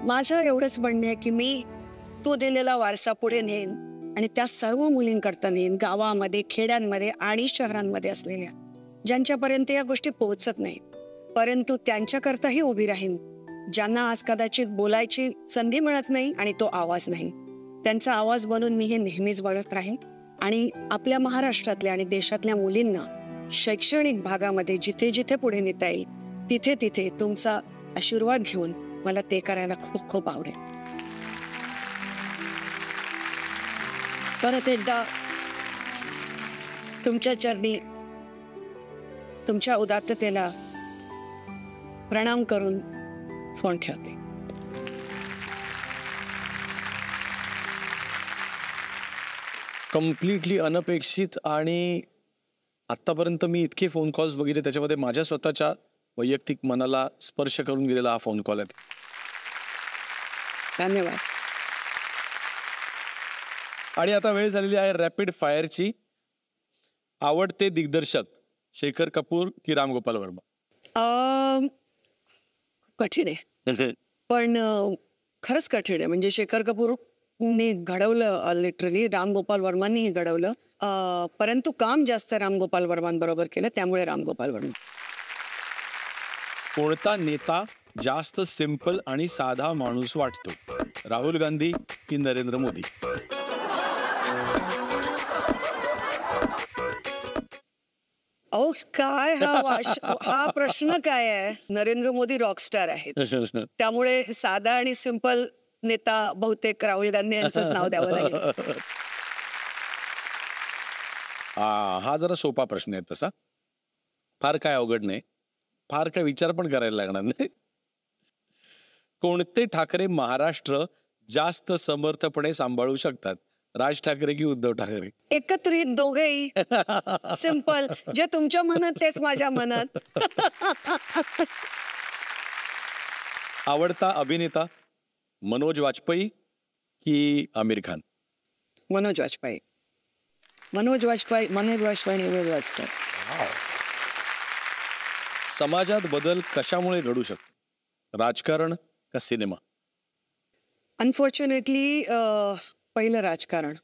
माझं एवढंच म्हणणं आहे की मी तू दिलेला वारसा पुढे नेईन आणि त्या सर्व मुलींकरता नेईन, गावामध्ये, खेड्यांमध्ये आणि शहरांमध्ये असलेल्या ज्यांच्यापर्यंत या गोष्टी पोहोचत नाहीत, परंतु त्यांच्याकरताही उभी राहीन, ज्यांना आज कदाचित बोलायची संधी मिळत नाही आणि तो आवाज नाही. त्यांचा आवाज बनून मी हे नेहमीच बनत राहीन. आणि आपल्या महाराष्ट्रातल्या आणि देशातल्या मुलींना शैक्षणिक भागामध्ये जिथे जिथे पुढे नेता येईल तिथे तिथे तुमचा आशीर्वाद घेऊन मला ते करायला खूप खूप आवडेल. परत एकदा तुमच्या चरणी तुमच्या उदात्ततेला प्रणाम करून फोन ठेवते. कम्प्लिटली अनपेक्षित. आणि आत्तापर्यंत मी इतके फोन कॉल्स बघितले त्याच्यामध्ये माझ्या स्वतःच्या वैयक्तिक मनाला स्पर्श करून गेलेला हा फोन कॉल आहे. धन्यवाद. आणि आता वेळ झालेली आहे रॅपिड फायरची. आवडते दिग्दर्शक शेखर कपूर की राम गोपाल वर्मा? कठीण आहे, पण खरंच कठीण आहे. म्हणजे शेखर कपूरने घडवलं लिटरली, राम गोपाल वर्मांनी घडवलं, परंतु काम जास्त राम गोपाल वर्मांबरोबर केलं, त्यामुळे राम गोपाल वर्मा. कोणता नेता जास्त सिंपल आणि साधा माणूस वाटतो? राहुल गांधी की नरेंद्र मोदी? अहो काय हा प्रश्न काय आहे? नरेंद्र मोदी रॉकस्टार आहेत, त्यामुळे साधा आणि सिंपल नेता बहुतेक राहुल गांधी यांचंच नाव द्यावं लागेल. हा जरा सोपा प्रश्न आहे तसा, फार काय अवघड नाही, फार काय विचार पण करायला लागणार नाही. कोणते ठाकरे महाराष्ट्र जास्त समर्थपणे सांभाळू शकतात? राज ठाकरे की उद्धव ठाकरे? एकत्रित दोघेही. सिंपल, जे तुमच्या मनात तेच माझ्या मनात. आवडता अभिनेता मनोज वाजपेयी की आमिर खान? मनोज वाजपेयी. मनोज वाजपेयी. समाजात बदल कशामुळे घडू शकतो? राजकारण का सिनेमा? अनफॉर्च्युनेटली पहिलं राजकारण.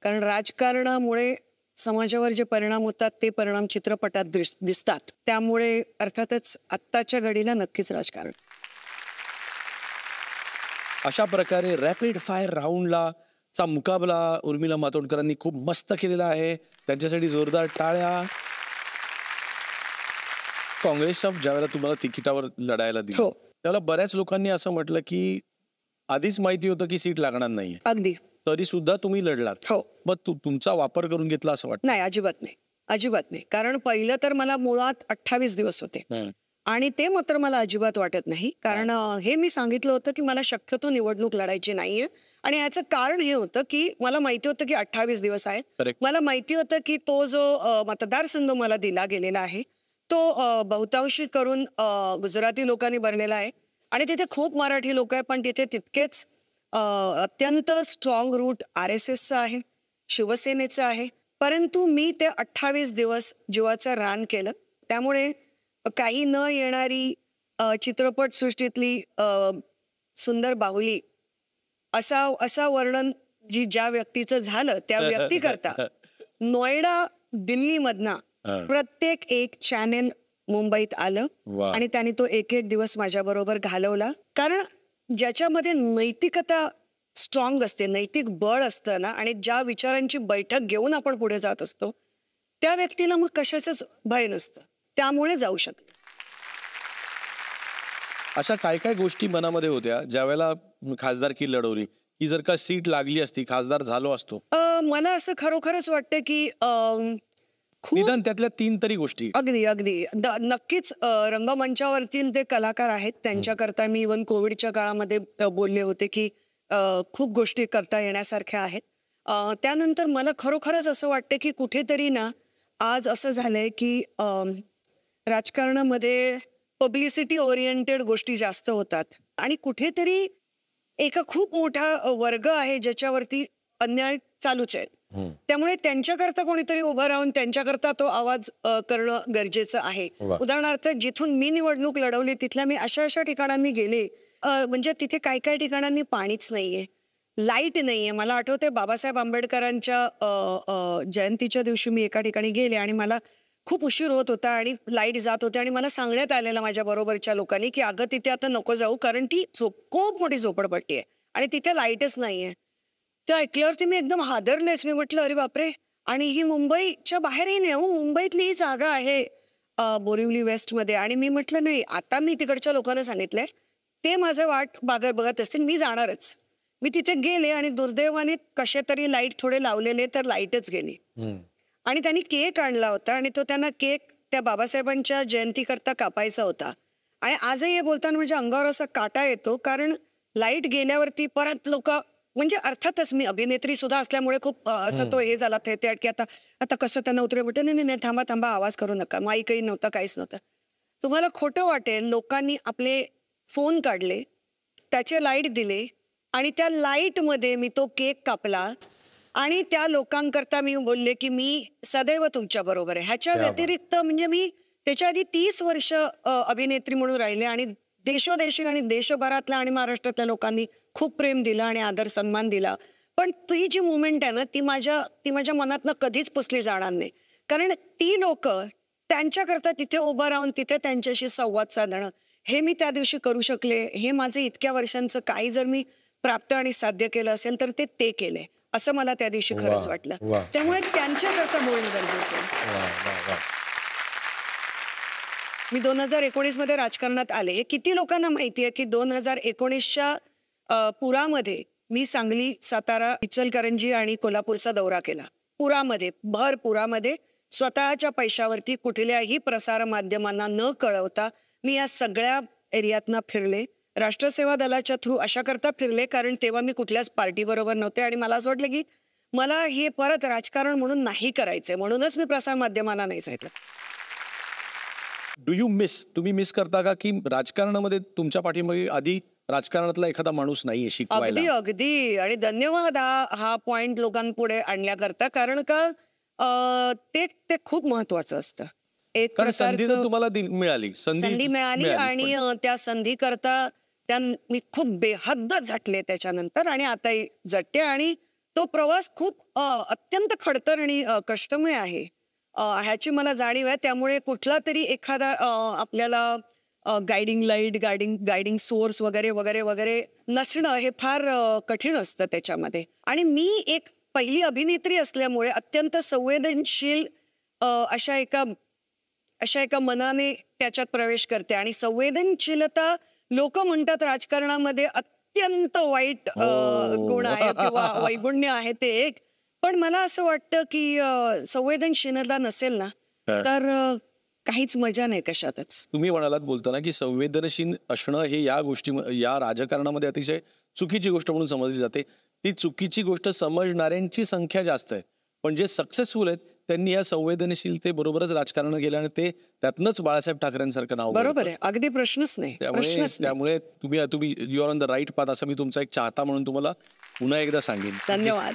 कारण राजकारणामुळे समाजावर जे परिणाम होतात ते परिणाम चित्रपटात दिसतात, त्यामुळे अर्थातच आत्ताच्या घडीला नक्कीच राजकारण. अशा प्रकारे रॅपिड फायर राऊंडला चा मुकाबला उर्मिला मातोंडकरांनी खूप मस्त केलेला आहे. त्यांच्यासाठी जोरदार टाळ्या. काँग्रेसच्या ज्यावेळेला तुम्हाला तिकिटावर लढायला दिलं त्यावेळेला बऱ्याच लोकांनी असं म्हटलं की आधीच माहिती होतं की सीट लागणार नाहीये, अगदी, तरी सुद्धा तुम्ही लढलात. हो. मग तुमचा वापर करून घेतला असं वाटतं? नाही, अजिबात नाही, अजिबात नाही. कारण पहिलं तर मला मुळात 28 दिवस होते आणि ते मात्र मला अजिबात वाटत नाही. कारण हे मी सांगितलं होतं की मला शक्यतो निवडणूक लढायची नाहीये. आणि याचं कारण हे होतं की मला माहिती होतं की 28 दिवस आहेत. मला माहिती होतं की तो जो मतदारसंघ मला दिला गेलेला आहे तो बहुतांशी करून गुजराती लोकांनी भरलेला आहे आणि तिथे खूप मराठी लोक आहे, पण तिथे तितकेच अत्यंत स्ट्रॉंग रूट RSSचं आहे, शिवसेनेचं आहे. परंतु मी ते 28 दिवस जीवाचं रान केलं. त्यामुळे काही न येणारी चित्रपट सृष्टीतली सुंदर बाहुली असा वर्णन ज्या व्यक्तीचं झालं त्या व्यक्ती करता नोएडा दिल्लीमधनं प्रत्येक एक चॅनेल मुंबईत आलं वा. आणि त्याने तो एक एक दिवस माझ्या बरोबर घालवला. कारण ज्याच्यामध्ये नैतिकता स्ट्रॉंग असते, नैतिक बळ असतं ना, आणि ज्या विचारांची बैठक घेऊन आपण पुढे जात असतो त्या व्यक्तीला मग कशाचंच भय नसतं, त्यामुळे जाऊ शकतं. अशा काय काय गोष्टी मनामध्ये होत्या ज्या वेळेला खासदारकी लढवली, की जर का सीट लागली असती, खासदार झालो असतो? मला असं खरोखरच वाटतं की खूप निदान त्यातल्या 3 तरी गोष्टी. अगदी अगदी नक्कीच रंगमंचावरतील ते कलाकार आहेत त्यांच्याकरता मी इव्हन कोविडच्या काळामध्ये बोलले होते की खूप गोष्टी करता येण्यासारख्या आहेत. त्यानंतर मला खरोखरच असं वाटतं की कुठेतरी ना आज असं झालंय की राजकारणामध्ये पब्लिसिटी ओरिएंटेड गोष्टी जास्त होतात आणि कुठेतरी एका खूप मोठा वर्ग आहे ज्याच्यावरती अन्याय चालूच आहेत. त्यामुळे त्यांच्याकरता कोणीतरी उभं राहून त्यांच्याकरता तो आवाज करणं गरजेचं आहे. उदाहरणार्थ जिथून मी निवडणूक लढवली तिथल्या मी अशा ठिकाणांनी गेले, म्हणजे तिथे काय ठिकाणांनी पाणीच नाहीये, लाईट नाहीये. मला आठवते बाबासाहेब आंबेडकरांच्या जयंतीच्या दिवशी मी एका ठिकाणी गेले आणि मला खूप उशीर होत होता आणि लाईट जात होते आणि मला सांगण्यात आलेलं माझ्या बरोबरच्या लोकांनी की अगं तिथे आता नको जाऊ कारण ती खूप मोठी झोपडपट्टी आहे आणि तिथे लाईटच नाहीये. ते ऐकल्यावरती मी एकदम हादरलेच. मी म्हटलं अरे बापरे, आणि ही मुंबईच्या बाहेरही नाही हो, मुंबईतली ही जागा आहे बोरिवली वेस्टमध्ये. आणि मी म्हटलं नाही, आता मी तिकडच्या लोकांना सांगितलंय ते माझं वाट बघत असतील, मी जाणारच. मी तिथे गेले आणि दुर्दैवाने कसे तरी लाईट थोडे लावलेले तर लाईटच गेली. आणि त्यांनी केक आणला होता आणि तो त्यांना केक त्या बाबासाहेबांच्या जयंतीकरता कापायचा होता. आणि आजही हे बोलताना माझ्या अंगावर असा काटा येतो कारण लाईट गेल्यावरती परत लोक, म्हणजे अर्थातच मी अभिनेत्री सुद्धा असल्यामुळे खूप असं तो हे झाला ते की आता कसं त्यांना उतरे म्हटलं नाही थांबा आवाज करू नका. माईकही नव्हता, काहीच नव्हतं. तुम्हाला खोटं वाटेल, लोकांनी आपले फोन काढले, त्याचे लाईट दिले आणि त्या लाईटमध्ये मी तो केक कापला आणि त्या लोकांकरता मी बोलले की मी सदैव तुमच्या बरोबर आहे. ह्याच्या व्यतिरिक्त म्हणजे मी त्याच्या आधी 30 वर्ष अभिनेत्री म्हणून राहिले आणि देशोदेशी आणि देशभरातल्या आणि महाराष्ट्रातल्या लोकांनी खूप प्रेम दिलं आणि आदर सन्मान दिला. पण ती जी मुवमेंट आहे ना ती माझ्या मनातनं कधीच पुसली जाणार नाही. कारण ती लोक त्यांच्याकरता तिथे उभं राहून तिथे त्यांच्याशी संवाद साधणं हे मी त्या दिवशी करू शकले. हे माझे इतक्या वर्षांचं काही जर मी प्राप्त आणि साध्य केलं असेल तर ते केलंय असं मला त्या दिवशी खरंच वाटलं. त्यामुळे त्यांच्याकरता बोलणं गरजेचं आहे. मी 2019 मध्ये राजकारणात आले. हे किती लोकांना माहिती आहे की 2019च्या पुरामध्ये मी सांगली, सातारा, इचलकरंजी आणि कोल्हापूरचा दौरा केला. भर पुरामध्ये स्वतःच्या पैशावरती कुठल्याही प्रसार माध्यमांना न कळवता मी या सगळ्या एरियातना फिरले. राष्ट्रसेवा दलाच्या थ्रू अशा करता फिरले कारण तेव्हा मी कुठल्याच पार्टी बरोबर नव्हते आणि मला असं वाटलं की मला हे परत राजकारण म्हणून नाही करायचंय, म्हणूनच मी प्रसार माध्यमांना नाही सांगितलं. तुम्ही मिस करता का की राजकारणामध्ये तुमच्या पाठीमागे आधी राजकारणातला एखादा माणूस नाहीये शिकवायला? अगदी आणि धन्यवाद हा पॉइंट लोकांपुढे आणल्याकरता, कारण का ते खूप महत्वाचं असतं. एक संधी तुम्हाला मिळाली आणि त्या संधी करता मी खूप बेहद्द झटले त्याच्यानंतर आणि आताही झटते. आणि तो प्रवास खूप अत्यंत खडतर आणि कष्टमय आहे ह्याची मला जाणीव आहे. त्यामुळे कुठला तरी एखादा आपल्याला गायडिंग लाईट, गायडिंग सोर्स वगैरे वगैरे वगैरे नसणं हे फार कठीण असतं त्याच्यामध्ये. आणि मी एक पहिली अभिनेत्री असल्यामुळे अत्यंत संवेदनशील अशा एका मनाने त्याच्यात प्रवेश करते. आणि संवेदनशीलता लोक म्हणतात राजकारणामध्ये अत्यंत वाईट गुण आहे किंवा वैगुण्य आहे ते एक. पण मला असं वाटतं की संवेदनशीलता नसेल ना तर काहीच मजा नाही कशातच. तुम्ही म्हणालात बोलताना की संवेदनशील असणं हे या राजकारणामध्ये अतिशय चुकीची गोष्ट म्हणून समजली जाते. ती चुकीची गोष्ट समजणाऱ्यांची संख्या जास्त आहे, पण जे सक्सेसफुल आहेत त्यांनी या संवेदनशीलतेबरोबरच राजकारण केलं आणि ते त्यातनंच बाळासाहेब ठाकरेंसारखं नाव. बरोबर आहे, अगदी प्रश्नच नाही. त्यामुळे तुम्ही you are on the right path असं मी तुमचा एक चाहता म्हणून तुम्हाला पुन्हा एकदा सांगेन. धन्यवाद.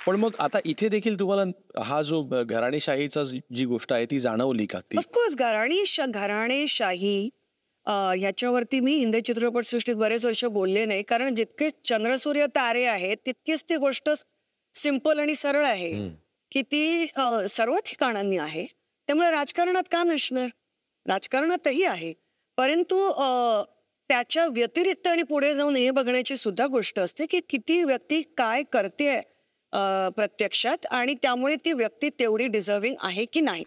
पण मग आता इथे देखील तुम्हाला हा जो घराणेशाहीचा जी गोष्ट आहे ती जाणवली का? ऑफकोर्स घराणेशाही ह्याच्यावरती मी हिंदी चित्रपटसृष्टीत बरेच वर्ष बोलले नाही, कारण जितके चंद्रसूर्य तारे आहेत तितकीच ती गोष्ट सिंपल आणि सरळ आहे की ती सर्व ठिकाणांनी आहे. त्यामुळे राजकारणात का नसणार, राजकारणातही आहे, परंतु त्याच्या व्यतिरिक्त आणि पुढे जाऊन हे बघण्याची सुद्धा गोष्ट असते की किती व्यक्ती काय करते प्रत्यक्षात, आणि त्यामुळे ती व्यक्ती तेवढी डिझर्विंग आहे की नाही.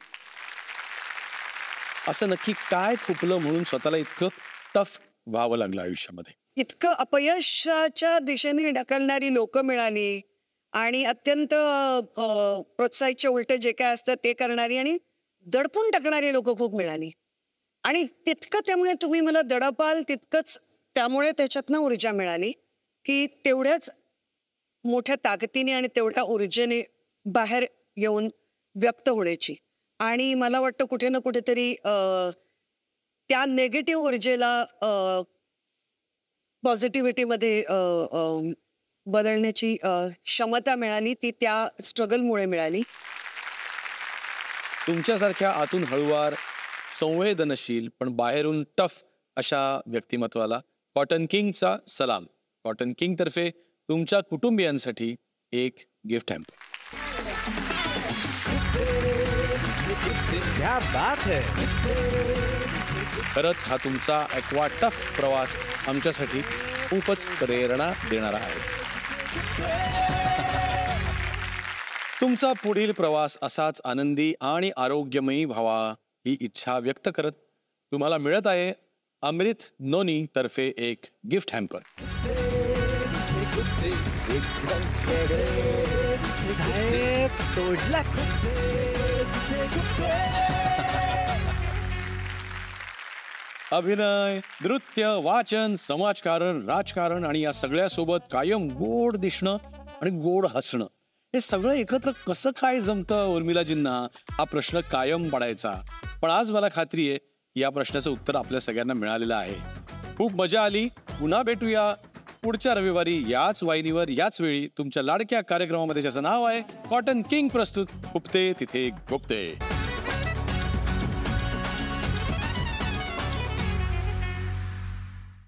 असं नक्की काय खुपलं म्हणून स्वतःला इतकं टफ व्हावं लागलं आयुष्यामध्ये? इतकं अपयशाच्या दिशेने ढकलणारी लोक मिळाली आणि अत्यंत प्रोत्साहितच्या उलट जे काय असतं ते करणारी आणि दडपून टाकणारी लोक खूप मिळाली. आणि तितकं त्यामुळे तुम्ही मला दडपाल तितकंच त्यामुळे त्याच्यातनं ऊर्जा मिळाली की तेवढ्याच मोठ्या ताकदीने आणि तेवढ्या ऊर्जेने बाहेर येऊन व्यक्त होण्याची. आणि मला वाटतं कुठे ना कुठेतरी त्या नेगेटिव्ह ऊर्जेला पॉझिटिव्हिटीमध्ये बदलण्याची क्षमता मिळाली, ती त्या स्ट्रगलमुळे मिळाली. तुमच्यासारख्या आतून हळुवार, संवेदनशील पण बाहेरून टफ अशा व्यक्तिमत्वाला कॉटन किंगचा सलाम. कॉटन किंग तर्फे तुमच्या कुटुंबियांसाठी एक गिफ्ट हॅम्पर. क्या बात है. खरंच हा तुमचा ॲक्वा टफ प्रवास आमच्यासाठी खूपच प्रेरणा देणारा आहे. तुमचा पुढील प्रवास असाच आनंदी आणि आरोग्यमयी व्हावा ही इच्छा व्यक्त करत तुम्हाला मिळत आहे अमृत नोनी तर्फे एक गिफ्ट हॅम्पर. अभिनय, नृत्य, वाचन, समाजकारण, राजकारण आणि या सगळ्यासोबत कायम गोड दिसणं आणि गोड हसणं, हे सगळं एकत्र कसं काय जमतं उर्मिलाजींना, हा प्रश्न कायम पडायचा. पण आज मला खात्री आहे या प्रश्नाचं उत्तर आपल्या सगळ्यांना मिळालेलं आहे. खूप मजा आली. पुन्हा भेटूया पुढच्या रविवारी याच वाहिनीवर याच वेळी तुमच्या लाडक्या कार्यक्रमामध्ये, ज्याचं नाव आहे कॉटन किंग प्रस्तुत खुपते तिथे गुप्ते.